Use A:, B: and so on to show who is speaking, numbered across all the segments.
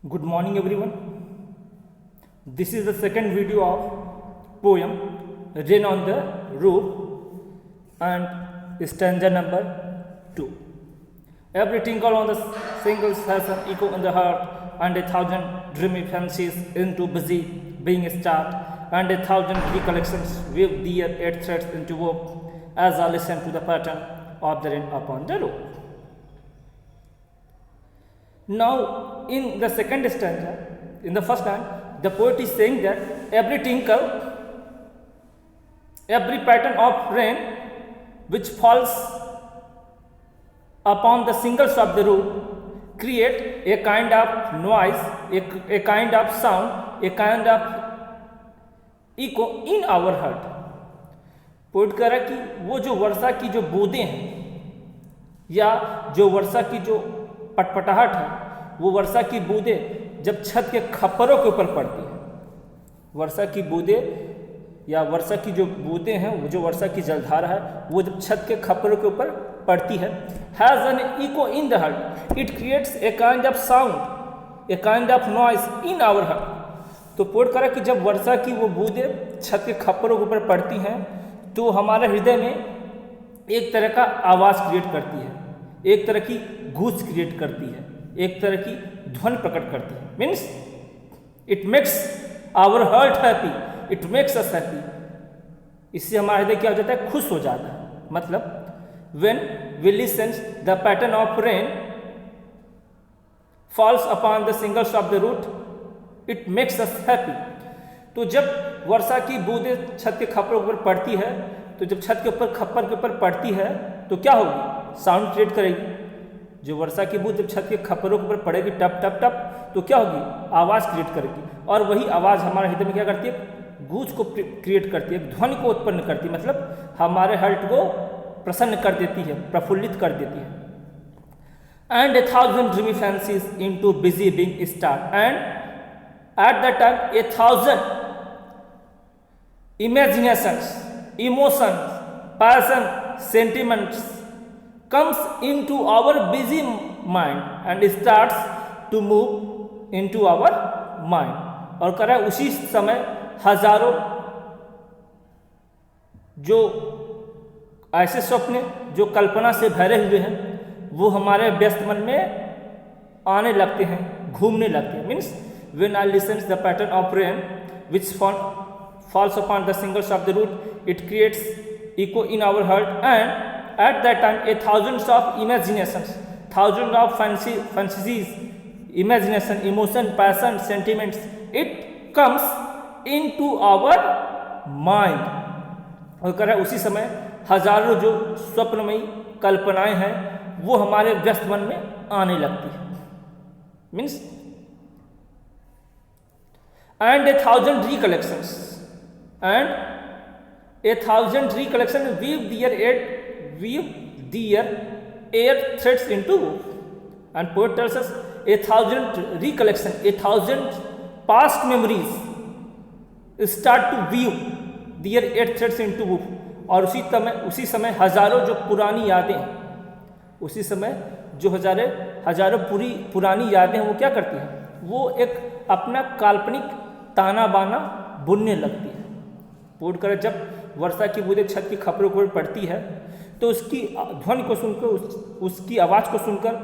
A: Good morning everyone. This is the second video of poem Rain on the Roof and stanza number 2. Every tinkle on the shingles has an echo in the heart, and a thousand dreamy fancies into busy being start, and a thousand recollections weave their eight threads into woe as I listen to the pattern of the rain upon the roof. Now, in the second stanza, in the first line, the poet is saying that every tinkle, every pattern of rain which falls upon the shingles of the roof create a kind of noise, a kind of sound, a kind of echo in our heart. Poet कह रहा है कि वो जो वर्षा की जो बूंदें हैं या जो वर्षा की जो पटपटाहट है, वो वर्षा की बूंदें जब छत के खप्परों के ऊपर पड़ती है, वर्षा की बूंदें या वर्षा की जो बूंदें हैं, वो जो वर्षा की जलधारा है, वो जब छत के खप्परों के ऊपर पड़ती है, has an echo in the heart, it creates a kind of sound, a kind of noise in our heart. तो पोइट कह रहा है कि जब वर्षा की वो बूंदें छत के खप्परों के ऊपर पड़ती हैं तो हमारे हृदय में एक तरह का आवाज़ क्रिएट करती है, एक तरह की गूंज क्रिएट करती है, एक तरह की ध्वनि प्रकट करती है. Means it makes our heart happy, it makes us happy. इससे हमारा हृदय क्या हो जाता है, खुश हो जाता है. मतलब when we listen the pattern of rain falls upon the singles of the root, it makes us happy. तो जब वर्षा की बूंदें छत के खप्परों के ऊपर पड़ती है, तो जब छत के ऊपर खप्पर के ऊपर पड़ती है तो क्या होगी, साउंड क्रिएट करेगी. जो वर्षा की बूंद जब छत के खप्परों के ऊपर पड़ेगी टप टप टप, तो क्या होगी, आवाज़ क्रिएट करेगी. और वही आवाज़ हमारे हृदय में क्या करती है, गूंज को क्रिएट करती है, ध्वनि को उत्पन्न करती है. मतलब हमारे हार्ट को प्रसन्न कर देती है, प्रफुल्लित कर देती है. And A thousand dreamy fancies in too busy being start, and at the time A thousand imaginations, emotions, passion, sentiments comes into our busy mind and starts to move into our mind. और कह रहा है उसी समय हजारों जो ऐसे स्वप्न जो कल्पना से भरे हुए हैं वो हमारे व्यस्त मन में आने लगते हैं, घूमने लगते हैं. Means when I listen the pattern of rain which falls upon the shingles of the root, it creates echo in our heart, and at that time a thousands of imaginations, thousands of fantasies, imagination, emotion, passion, sentiments, it comes into our mind. और कह रहा है उसी समय हजारों जो स्वप्नमयी कल्पनाएं हैं वो हमारे व्यस्त मन में आने लगती है. Means and a thousand recollections, and a thousand recollections weave their air threads into woof. And poet tells us a thousand recollections, a thousand past memories start to weave their air threads into woof. और उसी समय हजारों जो पुरानी यादें हैं, उसी समय जो हजारों पुरानी यादें हैं वो क्या करती हैं, वो एक अपना काल्पनिक ताना बाना बुनने लगती है. पोइट कर जब वर्षा की बूंदें छत की खप्परों पर पड़ती है तो उसकी ध्वनि को सुनकर, उसकी आवाज़ को सुनकर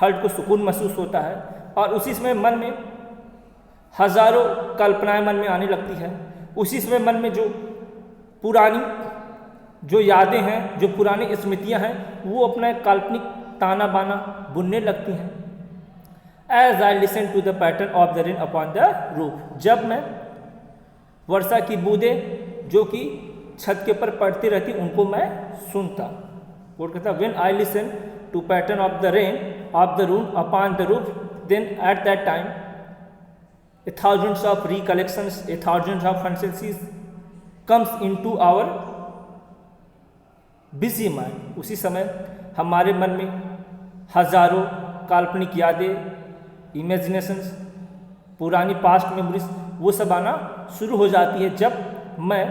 A: हार्ट को सुकून महसूस होता है. और उसी समय मन में हजारों कल्पनाएं मन में आने लगती है. उसी समय मन में जो पुरानी जो यादें हैं, जो पुरानी स्मृतियां हैं, वो अपना काल्पनिक ताना बाना बुनने लगती हैं. As I listen to the pattern of the rain upon the roof, जब मैं वर्षा की बूंदें जो कि छत के ऊपर पड़ती रहती उनको मैं सुनता. कोट कहता when I listen to pattern of the rain of the room upon the roof, then at that time a thousands of recollections, a thousands of fantasies comes into our busy mind. उसी समय हमारे मन में हजारों काल्पनिक यादें, imaginations, पुरानी past memories वो सब आना शुरू हो जाती है जब मैं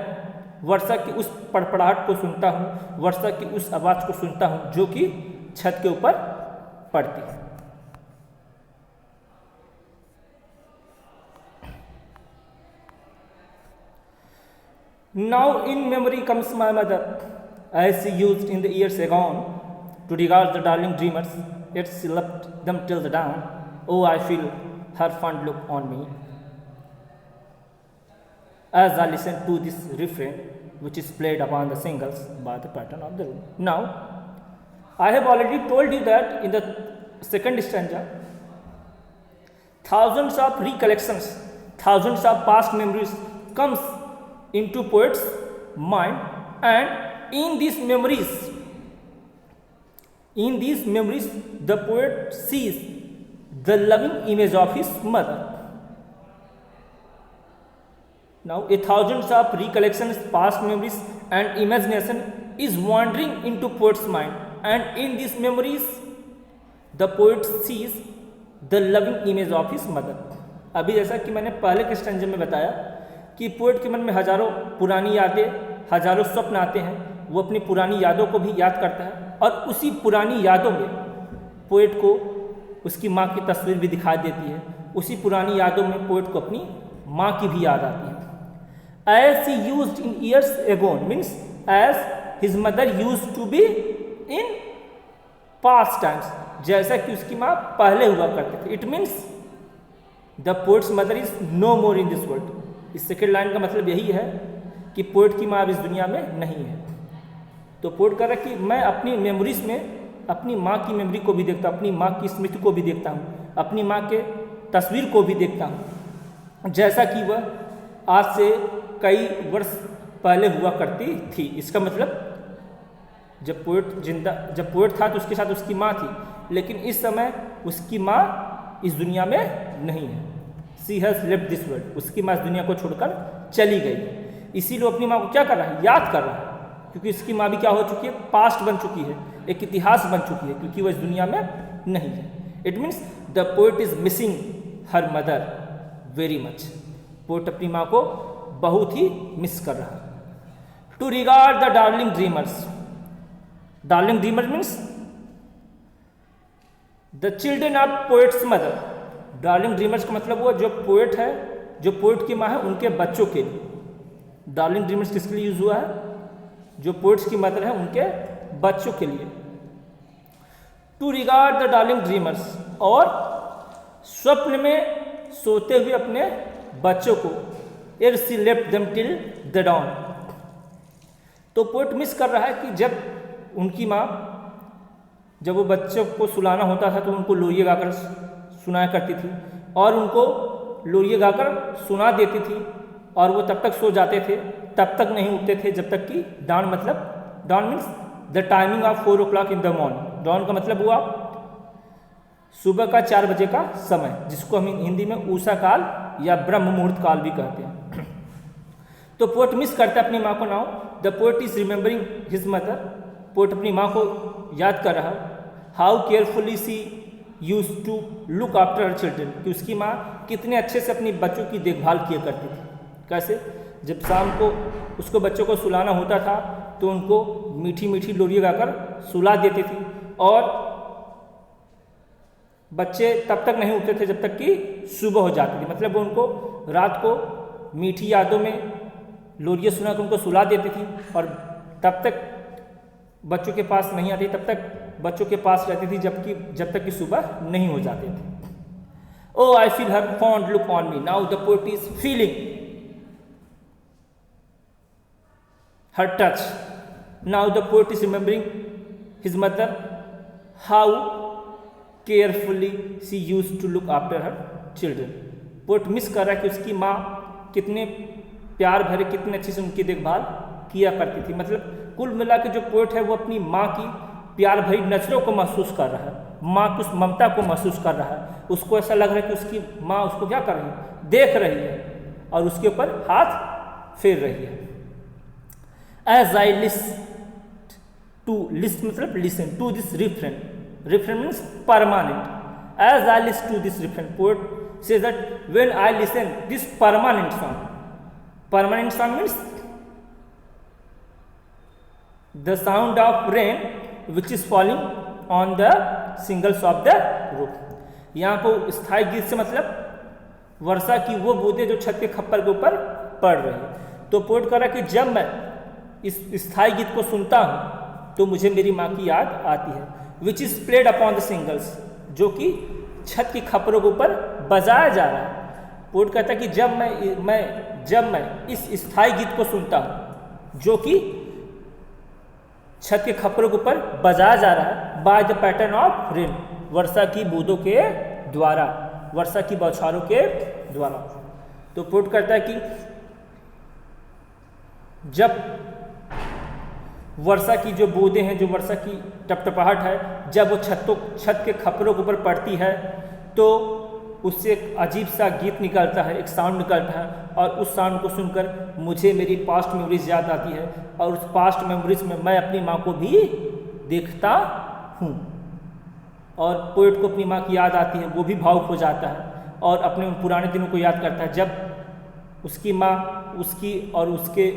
A: वर्षा की उस पड़पड़ाहट को सुनता हूँ, वर्षा की उस आवाज़ को सुनता हूँ जो कि छत के ऊपर पड़ती है. Now in memory comes my mother, as she used in the years agone to regard the darling dreamers, yet she left them till the dawn. Oh, I feel her fond look on me. As I listen to this refrain, which is played upon the singles by the pattern of the room. Now, I have already told you that in the second stanza, thousands of recollections, thousands of past memories comes into poet's mind, and in these memories the poet sees the loving image of his mother. Now a thousands of recollections, past memories and imagination is wandering into poet's mind, and in these memories the poet sees the loving image of his mother. अभी जैसा कि मैंने पहले के stanza में बताया कि poet के मन में हजारों पुरानी यादें, हजारों स्वप्न आते हैं, वो अपनी पुरानी यादों को भी याद करता है, और उसी पुरानी यादों में पोएट को उसकी माँ की तस्वीर भी दिखाई देती है। उसी पुरानी यादों में पोएट को अपनी माँ की भी याद आती है। As he used in years agone means as his mother used to be in past times, जैसा कि उसकी माँ पहले हुआ करती थी। It means the poet's mother is no more in this world. इस सेकेंड लाइन का मतलब यही है कि पोएट की माँ अब इस दुनिया में नहीं है। तो पोएट कह रहा है कि मैं अपनी मेमोरीज में अपनी माँ की मेमोरी को भी देखता हूँ, अपनी माँ की स्मृति को भी देखता हूँ, अपनी माँ के तस्वीर को भी देखता हूँ, जैसा कि वह आज से कई वर्ष पहले हुआ करती थी। इसका मतलब जब पोएट था तो उसके साथ उसकी माँ थी, लेकिन इस समय उसकी माँ इस दुनिया में नहीं है। She has left this world, उसकी माँ इस दुनिया को छोड़कर चली गई। इसीलिए अपनी माँ को क्या कर रहा है, याद कर रहा है, क्योंकि इसकी माँ भी क्या हो चुकी है, पास्ट बन चुकी है, एक इतिहास बन चुकी है, क्योंकि वह इस दुनिया में नहीं है। It means the poet is missing her mother very much. Poet अपनी माँ को बहुत ही मिस कर रहा है। To regard the darling dreamers, darling dreamer means the children of poet's mother. Darling dreamers का मतलब हुआ जो पोएट है, जो पोएट की माँ है, उनके बच्चों के लिए। डार्लिंग ड्रीमर्स किसके लिए यूज हुआ है, जो पोएट्स की मदर है उनके बच्चों के लिए। To regard the darling dreamers, और स्वप्न में सोते हुए अपने बच्चों को, ere she left them till the dawn. तो पोएट मिस कर रहा है कि जब उनकी माँ, जब वो बच्चों को सुलाना होता था तो उनको लोरिये गाकर सुनाया करती थी, और उनको लोरिये गाकर सुना देती थी, और वो तब तक सो जाते थे, तब तक नहीं उठते थे जब तक कि डॉन, मतलब dawn means the timing of 4 o'clock in the morning. Dawn का मतलब हुआ सुबह का 4 बजे का समय, जिसको हम हिंदी में उषा काल या ब्रह्म मुहूर्त काल भी कहते हैं। तो पोएट मिस करता है अपनी माँ को। Now the poet is remembering his mother, poet अपनी माँ को याद कर रहा, how carefully she used to look after her children, कि उसकी माँ कितने अच्छे से अपनी बच्चों की देखभाल किया करती थी। कैसे, जब शाम को उसको बच्चों को सुलाना होता था तो उनको मीठी मीठी लोरियाँ गाकर सुला देती थी, और बच्चे तब तक नहीं उठते थे जब तक कि सुबह हो जाती थी। मतलब वो उनको रात को मीठी यादों में लोरियाँ सुनाकर उनको सुला देती थी, और तब तक बच्चों के पास नहीं आती, तब तक बच्चों के पास रहती थी जब तक कि सुबह नहीं हो जाते थे। Oh I feel her fond look on me, now the poet is feeling her touch, now the poet is remembering his mother, how carefully she use to look after her children. Poet मिस कर रहा है कि उसकी माँ कितने प्यार भरे, कितने अच्छे से उनकी देखभाल किया करती थी। मतलब कुल मिला के जो पोएट है वो अपनी माँ की प्यार भरी नजरों को महसूस कर रहा है, माँ की उस ममता को महसूस कर रहा है। उसको ऐसा लग रहा है कि उसकी माँ उसको क्या कर रही है, देख रही है, और उसके ऊपर हाथ फेर रही है। एज आई लिस्ट मतलब listen to this refrain, refrain means permanent. As I list to this refrain, poet says that when I listen this permanent song, permanent sound means the sound of rain which is falling on the shingles of the roof। यहाँ को स्थायी गीत से मतलब वर्षा की वो बूंदें जो छत के खप्पर के ऊपर पड़ रही है। तो पोएट कह रहा है कि जब मैं इस स्थाई गीत को सुनता हूँ तो मुझे मेरी माँ की याद आती है, which is played upon the singles, जो कि छत की खपरों के ऊपर बजाया जा रहा है। पोएट कहता है कि जब मैं इस स्थाई गीत को सुनता हूँ जो कि छत के खपरों के ऊपर बजाया जा रहा है, by the pattern of rain, वर्षा की बूंदों के द्वारा, वर्षा की बौछारों के द्वारा। तो पोएट कहता है कि जब वर्षा की जो बूंदें हैं, जो वर्षा की टपटपाहट है, जब वो छत के खपरों के ऊपर पड़ती है तो उससे एक अजीब सा गीत निकलता है, एक साउंड निकलता है, और उस साउंड को सुनकर मुझे मेरी पास्ट मेमोरीज याद आती है, और उस पास्ट मेमोरीज में मैं अपनी माँ को भी देखता हूँ। और पोएट को अपनी माँ की याद आती है, वो भी भावुक हो जाता है और अपने पुराने दिनों को याद करता है जब उसकी माँ उसकी और उसके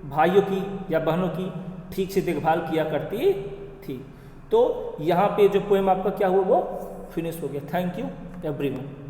A: भाइयों की या बहनों की ठीक से देखभाल किया करती थी। तो यहाँ पे जो पोएम आपका क्या हुआ वो फिनिश हो गया। Thank you everyone.